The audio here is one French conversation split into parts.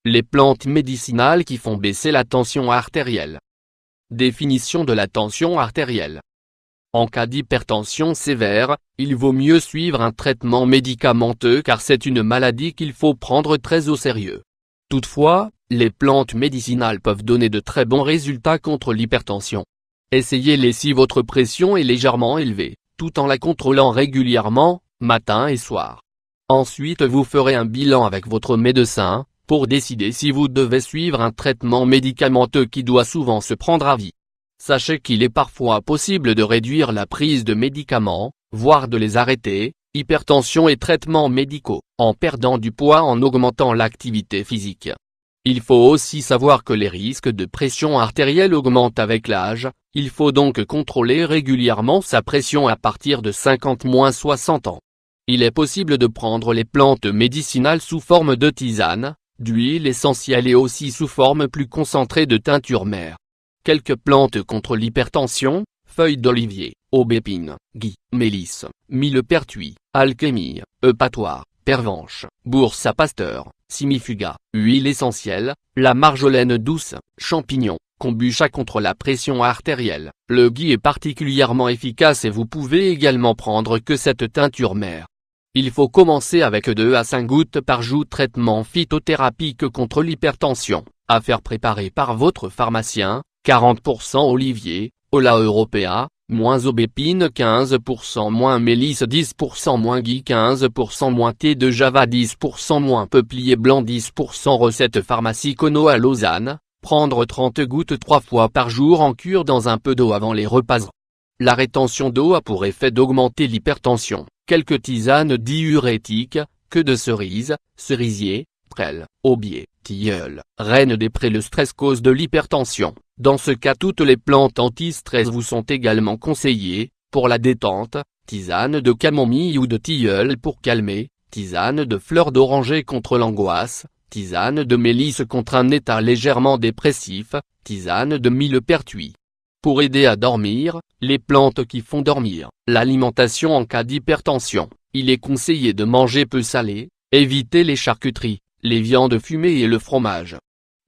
Les plantes médicinales qui font baisser la tension artérielle. Définition de la tension artérielle. En cas d'hypertension sévère, il vaut mieux suivre un traitement médicamenteux car c'est une maladie qu'il faut prendre très au sérieux. Toutefois, les plantes médicinales peuvent donner de très bons résultats contre l'hypertension. Essayez-les si votre pression est légèrement élevée, tout en la contrôlant régulièrement, matin et soir. Ensuite vous ferez un bilan avec votre médecin, pour décider si vous devez suivre un traitement médicamenteux qui doit souvent se prendre à vie. Sachez qu'il est parfois possible de réduire la prise de médicaments, voire de les arrêter, hypertension et traitements médicaux, en perdant du poids en augmentant l'activité physique. Il faut aussi savoir que les risques de pression artérielle augmentent avec l'âge, il faut donc contrôler régulièrement sa pression à partir de 50-60 ans. Il est possible de prendre les plantes médicinales sous forme de tisane, d'huile essentielle et aussi sous forme plus concentrée de teinture mère. Quelques plantes contre l'hypertension: feuilles d'olivier, aubépine, gui, mélisse, millepertuis, alchémie, eupatoire, pervenche, bourse à pasteur, simifuga, huile essentielle, la marjolaine douce, champignons, kombucha contre la pression artérielle. Le gui est particulièrement efficace et vous pouvez également prendre que cette teinture mère. Il faut commencer avec 2 à 5 gouttes par jour. Traitement phytothérapique contre l'hypertension, à faire préparer par votre pharmacien: 40% olivier, Ola européa, moins aubépine 15% moins mélisse 10% moins gui 15% moins thé de java 10% moins peuplier blanc 10%. Recette pharmacie Kono à Lausanne, prendre 30 gouttes 3 fois par jour en cure dans un peu d'eau avant les repas. La rétention d'eau a pour effet d'augmenter l'hypertension. Quelques tisanes diurétiques: queue de cerise, cerisier, prêle, aubier, tilleul, reine des prés. Le stress cause de l'hypertension. Dans ce cas toutes les plantes anti-stress vous sont également conseillées. Pour la détente, tisane de camomille ou de tilleul pour calmer, tisane de fleurs d'oranger contre l'angoisse, tisane de mélisse contre un état légèrement dépressif, tisane de millepertuis. Pour aider à dormir, les plantes qui font dormir. L'alimentation en cas d'hypertension: il est conseillé de manger peu salé, éviter les charcuteries, les viandes fumées et le fromage.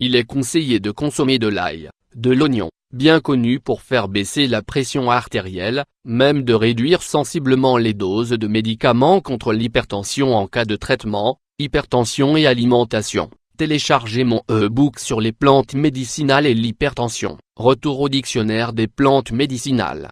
Il est conseillé de consommer de l'ail, de l'oignon, bien connu pour faire baisser la pression artérielle, même de réduire sensiblement les doses de médicaments contre l'hypertension en cas de traitement, hypertension et alimentation. Téléchargez mon e-book sur les plantes médicinales et l'hypertension. Retour au dictionnaire des plantes médicinales.